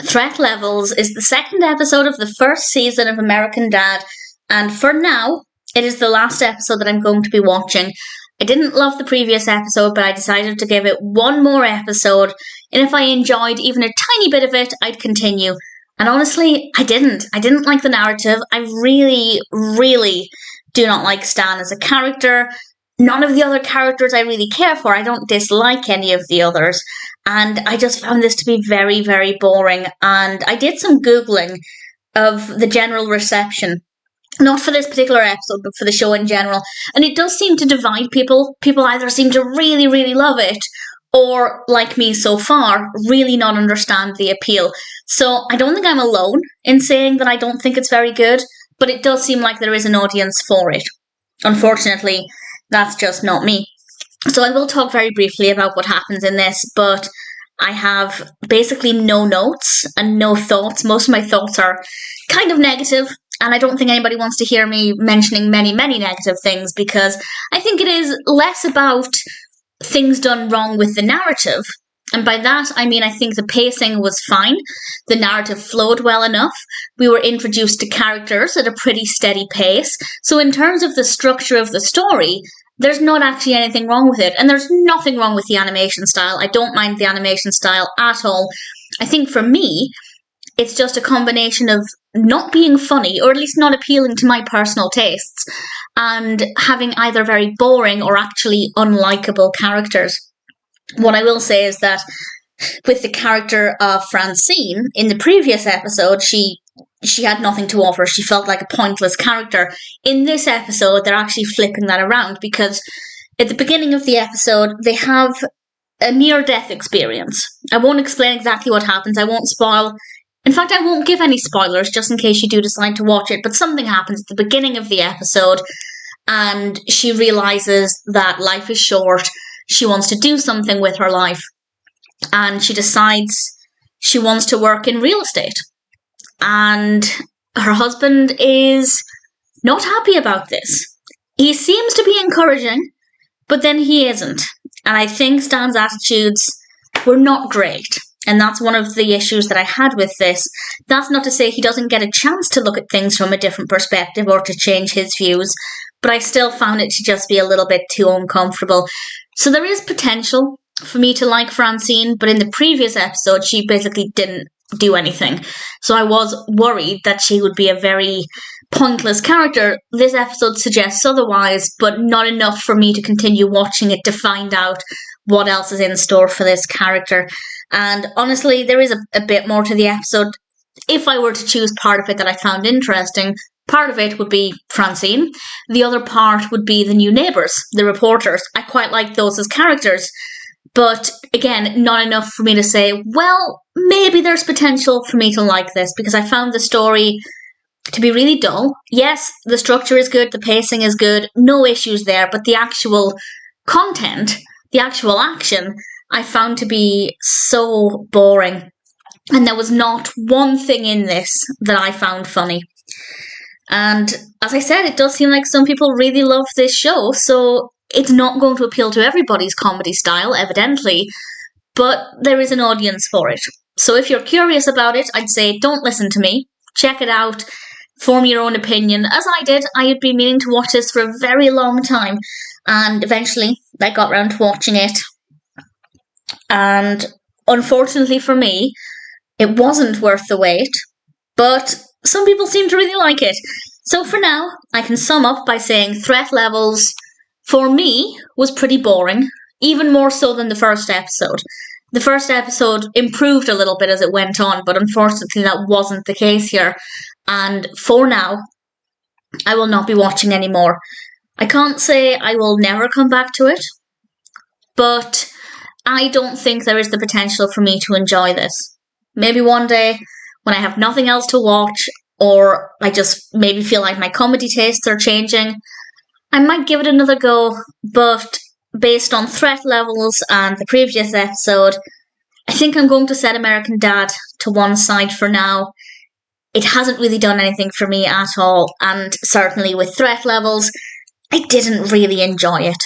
Threat Levels is the second episode of the first season of American Dad, and for now, it is the last episode that I'm going to be watching. I didn't love the previous episode, but I decided to give it one more episode, and if I enjoyed even a tiny bit of it, I'd continue. And honestly, I didn't. I didn't like the narrative. I really, really do not like Stan as a character. None of the other characters I really care for. I don't dislike any of the others. And I just found this to be very, very boring. And I did some Googling of the general reception. Not for this particular episode, but for the show in general. And it does seem to divide people. People either seem to really, really love it, or, like me so far, really not understand the appeal. So I don't think I'm alone in saying that I don't think it's very good, but it does seem like there is an audience for it. Unfortunately, that's just not me. So I will talk very briefly about what happens in this, but I have basically no notes and no thoughts. Most of my thoughts are kind of negative, and I don't think anybody wants to hear me mentioning many, many negative things, because I think it is less about things done wrong with the narrative. And by that, I mean I think the pacing was fine. The narrative flowed well enough. We were introduced to characters at a pretty steady pace. So in terms of the structure of the story, there's not actually anything wrong with it. And there's nothing wrong with the animation style. I don't mind the animation style at all. I think for me, it's just a combination of not being funny, or at least not appealing to my personal tastes, and having either very boring or actually unlikable characters. What I will say is that with the character of Francine, in the previous episode, she had nothing to offer. She felt like a pointless character. In this episode, they're actually flipping that around, because at the beginning of the episode, they have a near-death experience. I won't explain exactly what happens. I won't spoil. In fact, I won't give any spoilers, just in case you do decide to watch it, but something happens at the beginning of the episode, and she realizes that life is short. She wants to do something with her life, and she decides she wants to work in real estate. And her husband is not happy about this. He seems to be encouraging, but then he isn't. And I think Stan's attitudes were not great. And that's one of the issues that I had with this. That's not to say he doesn't get a chance to look at things from a different perspective or to change his views, but I still found it to just be a little bit too uncomfortable. So there is potential for me to like Francine, but in the previous episode, she basically didn't do anything. So I was worried that she would be a very pointless character. This episode suggests otherwise, but not enough for me to continue watching it to find out what else is in store for this character. And honestly, there is a bit more to the episode. If I were to choose part of it that I found interesting, part of it would be Francine. The other part would be the new neighbours, the reporters. I quite like those as characters. But again, not enough for me to say, well, maybe there's potential for me to like this, because I found the story to be really dull. Yes, the structure is good, the pacing is good, no issues there, but the actual content, the actual action, I found to be so boring. And there was not one thing in this that I found funny. And as I said, it does seem like some people really love this show, so it's not going to appeal to everybody's comedy style, evidently, but there is an audience for it. So if you're curious about it, I'd say don't listen to me. Check it out. Form your own opinion. As I did, I had been meaning to watch this for a very long time, and eventually I got round to watching it. And unfortunately for me, it wasn't worth the wait, but some people seem to really like it. So for now, I can sum up by saying Threat Levels, for me, was pretty boring, even more so than the first episode. The first episode improved a little bit as it went on, but unfortunately that wasn't the case here. And for now, I will not be watching anymore. I can't say I will never come back to it, but I don't think there is the potential for me to enjoy this. Maybe one day, when I have nothing else to watch, or I just maybe feel like my comedy tastes are changing, I might give it another go, but based on Threat Levels and the previous episode, I think I'm going to set American Dad to one side for now. It hasn't really done anything for me at all, and certainly with Threat Levels, I didn't really enjoy it.